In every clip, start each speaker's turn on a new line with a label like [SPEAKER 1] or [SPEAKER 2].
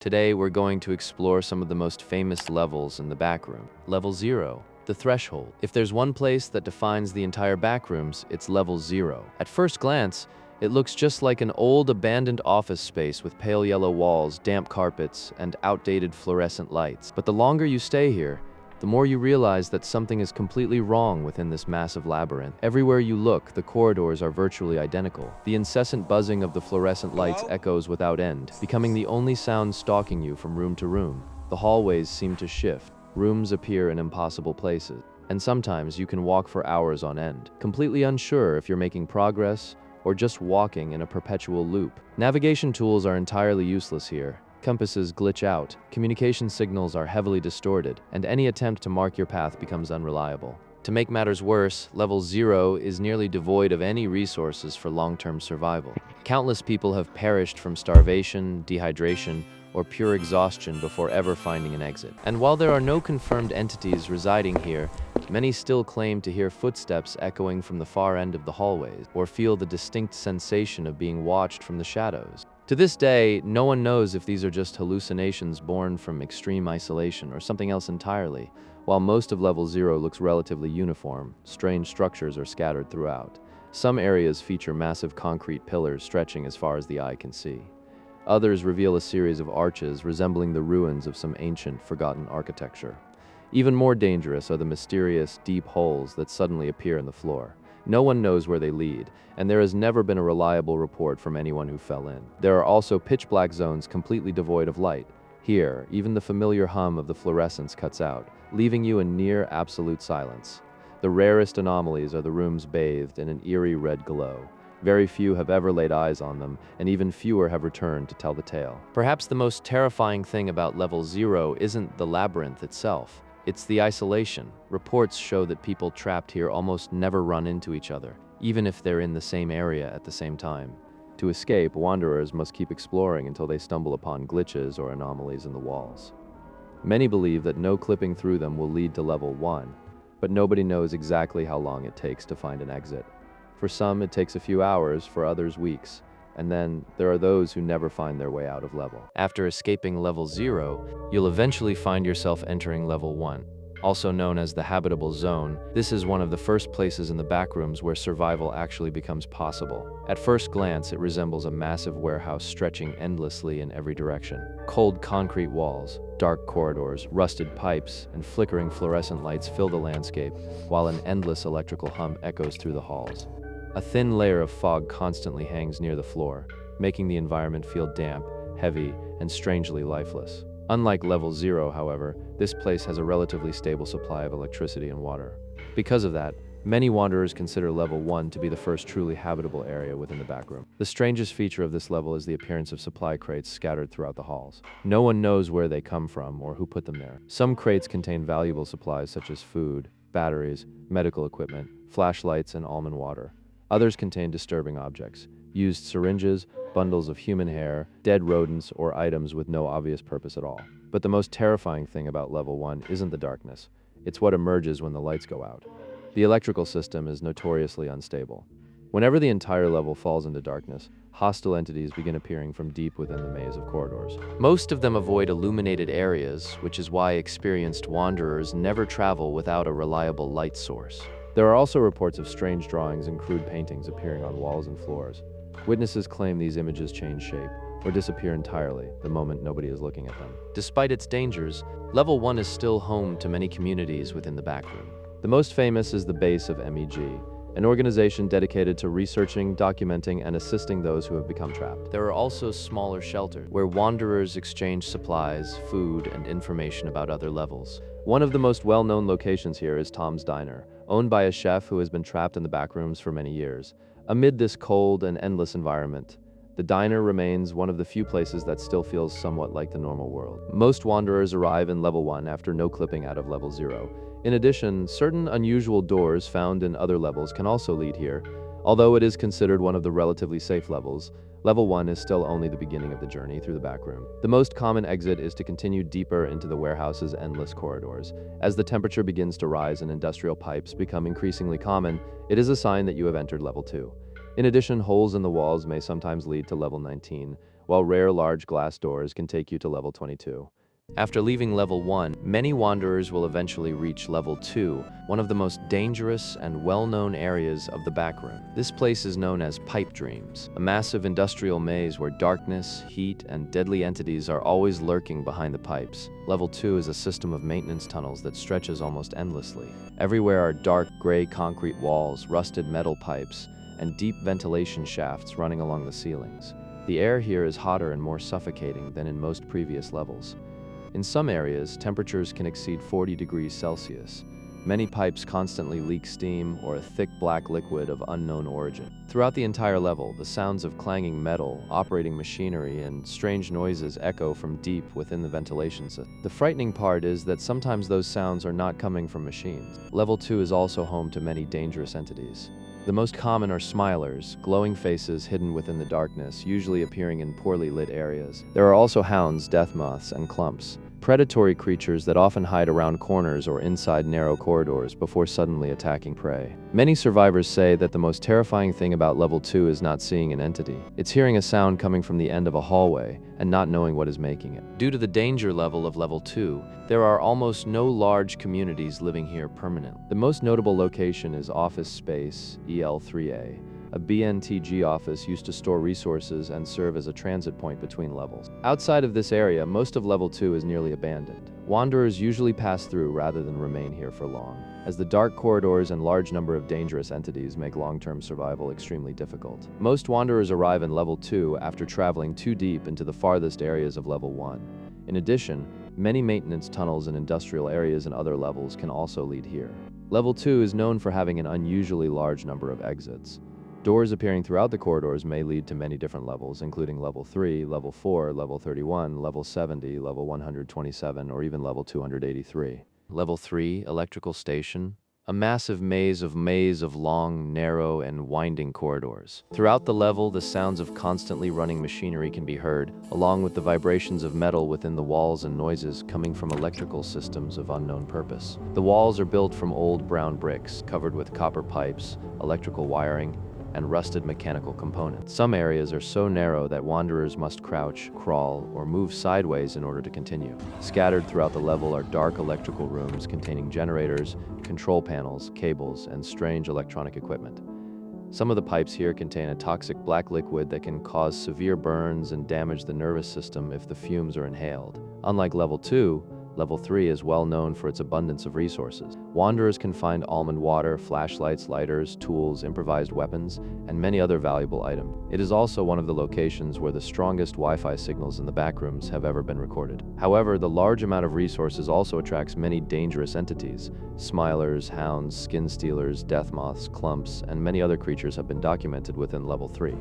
[SPEAKER 1] Today, we're going to explore some of the most famous levels in the backroom. Level 0, the threshold. If there's one place that defines the entire backrooms, it's level 0. At first glance, it looks just like an old abandoned office space with pale yellow walls, damp carpets, and outdated fluorescent lights. But the longer you stay here, the more you realize that something is completely wrong within this massive labyrinth. Everywhere you look, the corridors are virtually identical. The incessant buzzing of the fluorescent lights echoes without end, becoming the only sound stalking you from room to room. The hallways seem to shift. Rooms appear in impossible places, and sometimes you can walk for hours on end, completely unsure if you're making progress or just walking in a perpetual loop. Navigation tools are entirely useless here. Compasses glitch out, communication signals are heavily distorted, and any attempt to mark your path becomes unreliable. To make matters worse, level 0 is nearly devoid of any resources for long-term survival. Countless people have perished from starvation, dehydration, or pure exhaustion before ever finding an exit. And while there are no confirmed entities residing here, many still claim to hear footsteps echoing from the far end of the hallways, or feel the distinct sensation of being watched from the shadows. To this day, no one knows if these are just hallucinations born from extreme isolation or something else entirely. While most of level 0 looks relatively uniform, strange structures are scattered throughout. Some areas feature massive concrete pillars stretching as far as the eye can see. Others reveal a series of arches resembling the ruins of some ancient, forgotten architecture. Even more dangerous are the mysterious, deep holes that suddenly appear in the floor. No one knows where they lead, and there has never been a reliable report from anyone who fell in. There are also pitch-black zones completely devoid of light. Here, even the familiar hum of the fluorescence cuts out, leaving you in near absolute silence. The rarest anomalies are the rooms bathed in an eerie red glow. Very few have ever laid eyes on them, and even fewer have returned to tell the tale. Perhaps the most terrifying thing about level 0 isn't the labyrinth itself. It's the isolation. Reports show that people trapped here almost never run into each other, even if they're in the same area at the same time. To escape, wanderers must keep exploring until they stumble upon glitches or anomalies in the walls. Many believe that no clipping through them will lead to level 1, but nobody knows exactly how long it takes to find an exit. For some, it takes a few hours, for others weeks. And then, there are those who never find their way out of level. After escaping level 0, you'll eventually find yourself entering level 1. Also known as the habitable zone, this is one of the first places in the backrooms where survival actually becomes possible. At first glance, it resembles a massive warehouse stretching endlessly in every direction. Cold concrete walls, dark corridors, rusted pipes, and flickering fluorescent lights fill the landscape, while an endless electrical hum echoes through the halls. A thin layer of fog constantly hangs near the floor, making the environment feel damp, heavy, and strangely lifeless. Unlike level 0, however, this place has a relatively stable supply of electricity and water. Because of that, many wanderers consider level 1 to be the first truly habitable area within the backroom. The strangest feature of this level is the appearance of supply crates scattered throughout the halls. No one knows where they come from or who put them there. Some crates contain valuable supplies such as food, batteries, medical equipment, flashlights, and almond water. Others contain disturbing objects, used syringes, bundles of human hair, dead rodents, or items with no obvious purpose at all. But the most terrifying thing about level 1 isn't the darkness. It's what emerges when the lights go out. The electrical system is notoriously unstable. Whenever the entire level falls into darkness, hostile entities begin appearing from deep within the maze of corridors. Most of them avoid illuminated areas, which is why experienced wanderers never travel without a reliable light source. There are also reports of strange drawings and crude paintings appearing on walls and floors. Witnesses claim these images change shape or disappear entirely the moment nobody is looking at them. Despite its dangers, level 1 is still home to many communities within the backroom. The most famous is the base of MEG, an organization dedicated to researching, documenting, and assisting those who have become trapped. There are also smaller shelters where wanderers exchange supplies, food, and information about other levels. One of the most well-known locations here is Tom's Diner, owned by a chef who has been trapped in the backrooms for many years. Amid this cold and endless environment, the diner remains one of the few places that still feels somewhat like the normal world. Most wanderers arrive in level 1 after no clipping out of level 0. In addition, certain unusual doors found in other levels can also lead here. Although it is considered one of the relatively safe levels, level 1 is still only the beginning of the journey through the backroom. The most common exit is to continue deeper into the warehouse's endless corridors. As the temperature begins to rise and industrial pipes become increasingly common, it is a sign that you have entered level 2. In addition, holes in the walls may sometimes lead to level 19, while rare large glass doors can take you to level 22. After leaving level 1, many wanderers will eventually reach level 2, one of the most dangerous and well-known areas of the backroom. This place is known as Pipe Dreams, a massive industrial maze where darkness, heat, and deadly entities are always lurking behind the pipes. Level 2 is a system of maintenance tunnels that stretches almost endlessly. Everywhere are dark gray concrete walls, rusted metal pipes, and deep ventilation shafts running along the ceilings. The air here is hotter and more suffocating than in most previous levels. In some areas, temperatures can exceed 40 degrees Celsius. Many pipes constantly leak steam or a thick black liquid of unknown origin. Throughout the entire level, the sounds of clanging metal, operating machinery, and strange noises echo from deep within the ventilation system. The frightening part is that sometimes those sounds are not coming from machines. Level 2 is also home to many dangerous entities. The most common are smilers, glowing faces hidden within the darkness, usually appearing in poorly lit areas. There are also hounds, death moths, and clumps, predatory creatures that often hide around corners or inside narrow corridors before suddenly attacking prey. Many survivors say that the most terrifying thing about level 2 is not seeing an entity. It's hearing a sound coming from the end of a hallway and not knowing what is making it. Due to the danger level of level 2, there are almost no large communities living here permanently. The most notable location is Office Space EL3A. A BNTG office used to store resources and serve as a transit point between levels. Outside of this area, most of level 2 is nearly abandoned. Wanderers usually pass through rather than remain here for long, as the dark corridors and large number of dangerous entities make long-term survival extremely difficult. Most wanderers arrive in level 2 after traveling too deep into the farthest areas of level 1. In addition, many maintenance tunnels in industrial areas and other levels can also lead here. Level 2 is known for having an unusually large number of exits. Doors appearing throughout the corridors may lead to many different levels, including level 3, level 4, level 31, level 70, level 127, or even level 283. Level 3, Electrical Station. A massive maze of long, narrow, and winding corridors. Throughout the level, the sounds of constantly running machinery can be heard, along with the vibrations of metal within the walls and noises coming from electrical systems of unknown purpose. The walls are built from old brown bricks, covered with copper pipes, electrical wiring, and rusted mechanical components. Some areas are so narrow that wanderers must crouch, crawl, or move sideways in order to continue. Scattered throughout the level are dark electrical rooms containing generators, control panels, cables, and strange electronic equipment. Some of the pipes here contain a toxic black liquid that can cause severe burns and damage the nervous system if the fumes are inhaled. Unlike level 2, Level 3 is well known for its abundance of resources. Wanderers can find almond water, flashlights, lighters, tools, improvised weapons, and many other valuable items. It is also one of the locations where the strongest Wi-Fi signals in the backrooms have ever been recorded. However, the large amount of resources also attracts many dangerous entities. Smilers, hounds, skin stealers, death moths, clumps, and many other creatures have been documented within Level 3.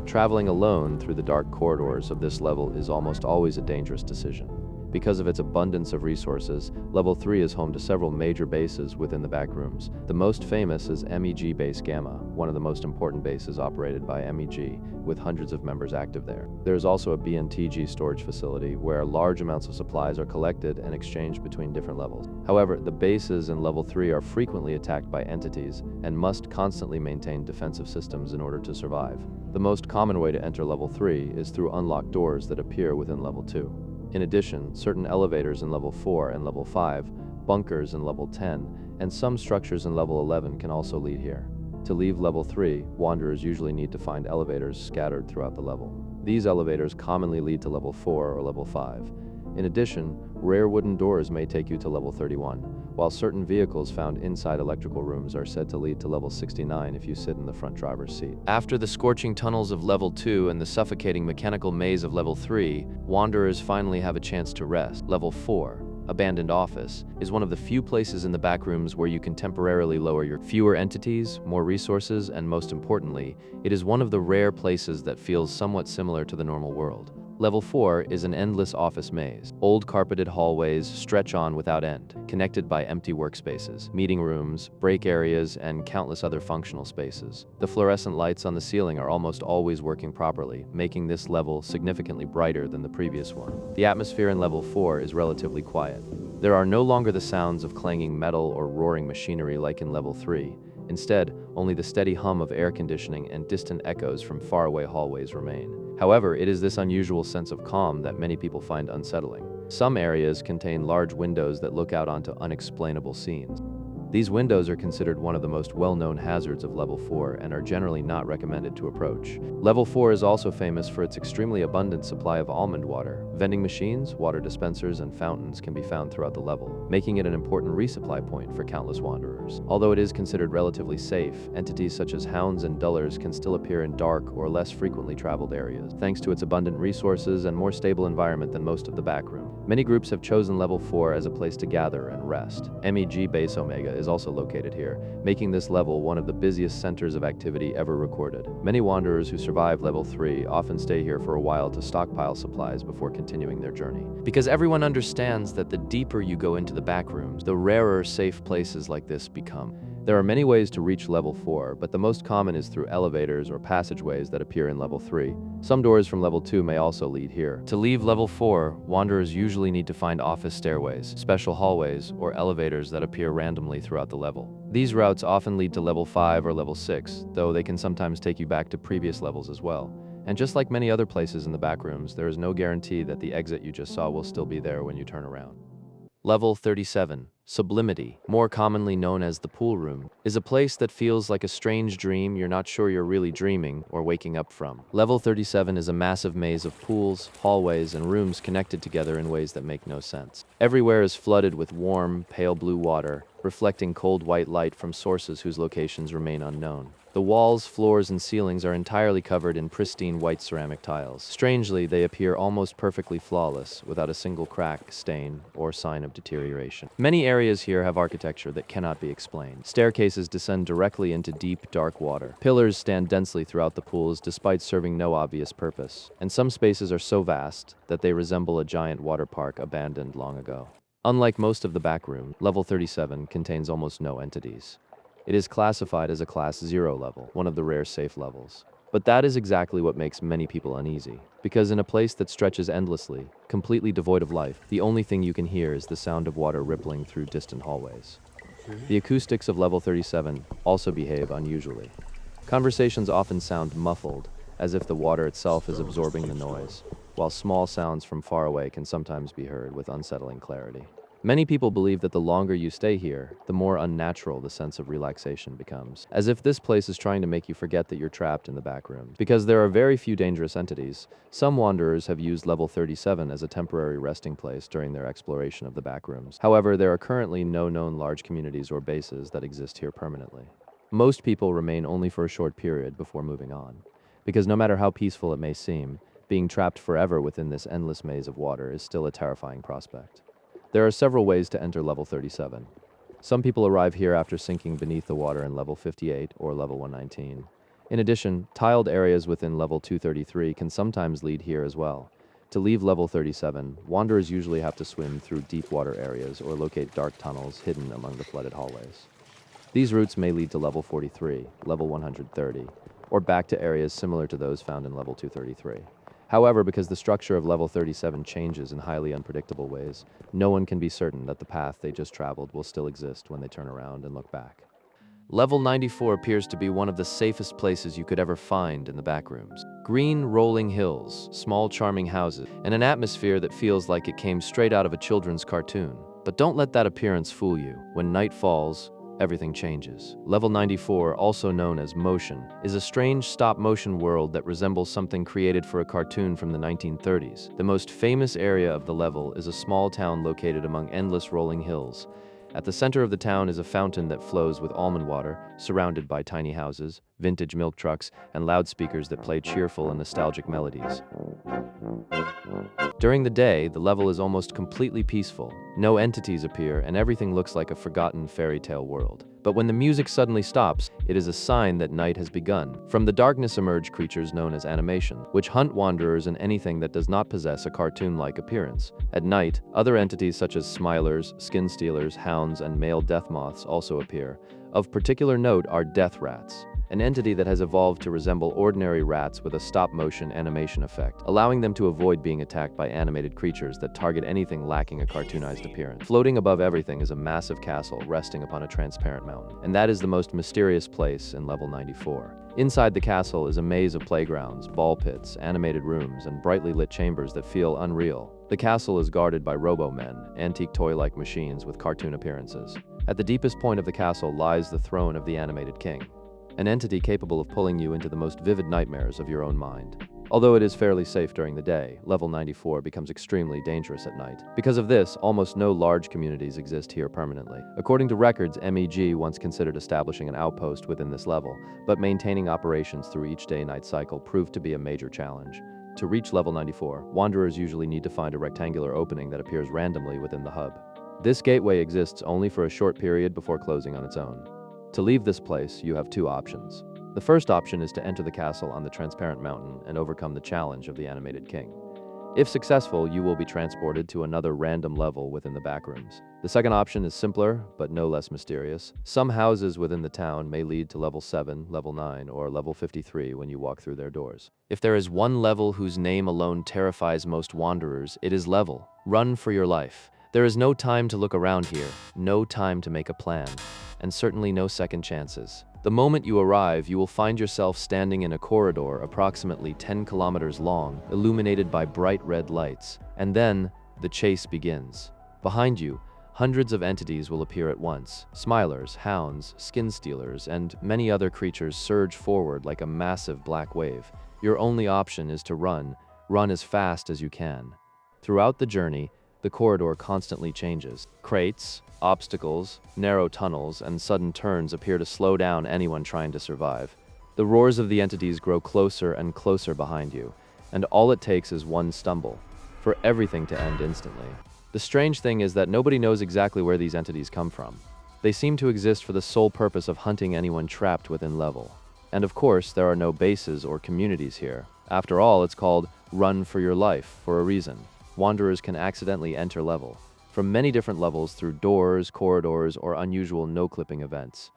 [SPEAKER 1] Traveling alone through the dark corridors of this level is almost always a dangerous decision. Because of its abundance of resources, Level 3 is home to several major bases within the backrooms. The most famous is MEG Base Gamma, one of the most important bases operated by MEG, with hundreds of members active there. There is also a BNTG storage facility where large amounts of supplies are collected and exchanged between different levels. However, the bases in Level 3 are frequently attacked by entities and must constantly maintain defensive systems in order to survive. The most common way to enter Level 3 is through unlocked doors that appear within Level 2. In addition, certain elevators in Level 4 and Level 5, bunkers in Level 10, and some structures in Level 11 can also lead here. To leave Level 3, wanderers usually need to find elevators scattered throughout the level. These elevators commonly lead to Level 4 or Level 5. In addition, rare wooden doors may take you to Level 31, while certain vehicles found inside electrical rooms are said to lead to Level 69 if you sit in the front driver's seat. After the scorching tunnels of Level 2 and the suffocating mechanical maze of Level 3, wanderers finally have a chance to rest. Level 4, Abandoned Office, is one of the few places in the backrooms where you can temporarily lower your fewer entities, more resources, and most importantly, it is one of the rare places that feels somewhat similar to the normal world. Level 4 is an endless office maze. Old carpeted hallways stretch on without end, connected by empty workspaces, meeting rooms, break areas, and countless other functional spaces. The fluorescent lights on the ceiling are almost always working properly, making this level significantly brighter than the previous one. The atmosphere in Level 4 is relatively quiet. There are no longer the sounds of clanging metal or roaring machinery like in Level 3. Instead, only the steady hum of air conditioning and distant echoes from faraway hallways remain. However, it is this unusual sense of calm that many people find unsettling. Some areas contain large windows that look out onto unexplainable scenes. These windows are considered one of the most well-known hazards of Level 4 and are generally not recommended to approach. Level 4 is also famous for its extremely abundant supply of almond water. Vending machines, water dispensers, and fountains can be found throughout the level, making it an important resupply point for countless wanderers. Although it is considered relatively safe, entities such as hounds and dullars can still appear in dark or less frequently traveled areas, thanks to its abundant resources and more stable environment than most of the backroom. Many groups have chosen Level 4 as a place to gather and rest. MEG Base Omega is also located here, making this level one of the busiest centers of activity ever recorded. Many wanderers who survive Level 3 often stay here for a while to stockpile supplies before continuing their journey. Because everyone understands that the deeper you go into the backrooms, the rarer safe places like this become. There are many ways to reach Level 4, but the most common is through elevators or passageways that appear in Level 3. Some doors from Level 2 may also lead here. To leave Level 4, wanderers usually need to find office stairways, special hallways, or elevators that appear randomly throughout the level. These routes often lead to Level 5 or Level 6, though they can sometimes take you back to previous levels as well. And just like many other places in the backrooms, there is no guarantee that the exit you just saw will still be there when you turn around. Level 37. Sublimity, more commonly known as the pool room, is a place that feels like a strange dream you're not sure you're really dreaming or waking up from. Level 37 is a massive maze of pools, hallways, and rooms connected together in ways that make no sense. Everywhere is flooded with warm, pale blue water, reflecting cold white light from sources whose locations remain unknown. The walls, floors, and ceilings are entirely covered in pristine white ceramic tiles. Strangely, they appear almost perfectly flawless, without a single crack, stain, or sign of deterioration. Many areas here have architecture that cannot be explained. Staircases descend directly into deep, dark water. Pillars stand densely throughout the pools despite serving no obvious purpose. And some spaces are so vast that they resemble a giant water park abandoned long ago. Unlike most of the backroom, Level 37 contains almost no entities. It is classified as a Class 0 level, one of the rare safe levels. But that is exactly what makes many people uneasy. Because in a place that stretches endlessly, completely devoid of life, the only thing you can hear is the sound of water rippling through distant hallways. The acoustics of Level 37 also behave unusually. Conversations often sound muffled, as if the water itself is absorbing the noise, while small sounds from far away can sometimes be heard with unsettling clarity. Many people believe that the longer you stay here, the more unnatural the sense of relaxation becomes, as if this place is trying to make you forget that you're trapped in the back room. Because there are very few dangerous entities, some wanderers have used Level 37 as a temporary resting place during their exploration of the back rooms. However, there are currently no known large communities or bases that exist here permanently. Most people remain only for a short period before moving on, because no matter how peaceful it may seem, being trapped forever within this endless maze of water is still a terrifying prospect. There are several ways to enter Level 37. Some people arrive here after sinking beneath the water in Level 58 or Level 119. In addition, tiled areas within Level 233 can sometimes lead here as well. To leave Level 37, wanderers usually have to swim through deep water areas or locate dark tunnels hidden among the flooded hallways. These routes may lead to Level 43, Level 130, or back to areas similar to those found in Level 233. However, because the structure of Level 37 changes in highly unpredictable ways, no one can be certain that the path they just traveled will still exist when they turn around and look back. Level 94 appears to be one of the safest places you could ever find in the backrooms. Green, rolling hills, small charming houses, and an atmosphere that feels like it came straight out of a children's cartoon. But don't let that appearance fool you. When night falls, everything changes. Level 94, also known as Motion, is a strange stop-motion world that resembles something created for a cartoon from the 1930s. The most famous area of the level is a small town located among endless rolling hills. At the center of the town is a fountain that flows with almond water, surrounded by tiny houses, vintage milk trucks, and loudspeakers that play cheerful and nostalgic melodies. During the day, the level is almost completely peaceful. No entities appear, and everything looks like a forgotten fairy tale world. But when the music suddenly stops, it is a sign that night has begun. From the darkness emerge creatures known as animation, which hunt wanderers and anything that does not possess a cartoon-like appearance. At night, other entities such as smilers, skin stealers, hounds, and male death moths also appear. Of particular note are death rats. an entity that has evolved to resemble ordinary rats with a stop-motion animation effect, allowing them to avoid being attacked by animated creatures that target anything lacking a cartoonized appearance. Floating above everything is a massive castle resting upon a transparent mountain, and that is the most mysterious place in level 94. Inside the castle is a maze of playgrounds, ball pits, animated rooms, and brightly lit chambers that feel unreal. The castle is guarded by robo-men, antique toy-like machines with cartoon appearances. At the deepest point of the castle lies the throne of the animated king, an entity capable of pulling you into the most vivid nightmares of your own mind. Although it is fairly safe during the day, level 94 becomes extremely dangerous at night. Because of this, almost no large communities exist here permanently. According to records, MEG once considered establishing an outpost within this level, but maintaining operations through each day-night cycle proved to be a major challenge. To reach level 94, wanderers usually need to find a rectangular opening that appears randomly within the hub. This gateway exists only for a short period before closing on its own. To leave this place, you have two options. The first option is to enter the castle on the transparent mountain and overcome the challenge of the animated king. If successful, you will be transported to another random level within the backrooms. The second option is simpler, but no less mysterious. Some houses within the town may lead to level 7, level 9, or level 53 when you walk through their doors. If there is one level whose name alone terrifies most wanderers, it is level. Run for your life. There is no time to look around here, no time to make a plan, and certainly no second chances. The moment you arrive, you will find yourself standing in a corridor approximately 10 kilometers long, illuminated by bright red lights. And then, the chase begins. Behind you, hundreds of entities will appear at once. Smilers, hounds, skin stealers, and many other creatures surge forward like a massive black wave. Your only option is to run as fast as you can. Throughout the journey, the corridor constantly changes. Crates, obstacles, narrow tunnels, and sudden turns appear to slow down anyone trying to survive. The roars of the entities grow closer and closer behind you, and all it takes is one stumble for everything to end instantly. The strange thing is that nobody knows exactly where these entities come from. They seem to exist for the sole purpose of hunting anyone trapped within level. And of course, there are no bases or communities here. After all, it's called Run for Your Life for a reason. Wanderers can accidentally enter level from many different levels through doors, corridors, or unusual no-clipping events.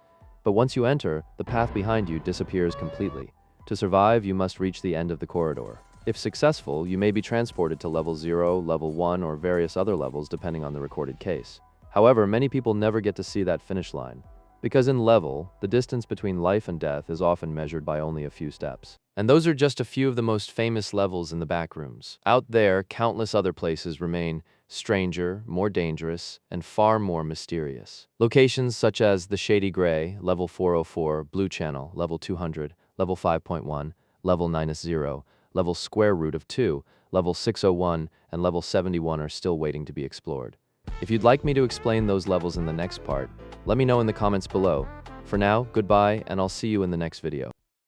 [SPEAKER 1] But once you enter, the path behind you disappears completely. To survive, you must reach the end of the corridor. If successful, you may be transported to level 0, level 1, or various other levels depending on the recorded case. However, many people never get to see that finish line, because in level, the distance between life and death is often measured by only a few steps. And those are just a few of the most famous levels in the backrooms. Out there, countless other places remain stranger, more dangerous, and far more mysterious. Locations such as the Shady Gray, level 404, Blue Channel, level 200, level 5.1, level -0, level square root of 2, level 601, and level 71 are still waiting to be explored. If you'd like me to explain those levels in the next part, let me know in the comments below. For now, goodbye, and I'll see you in the next video.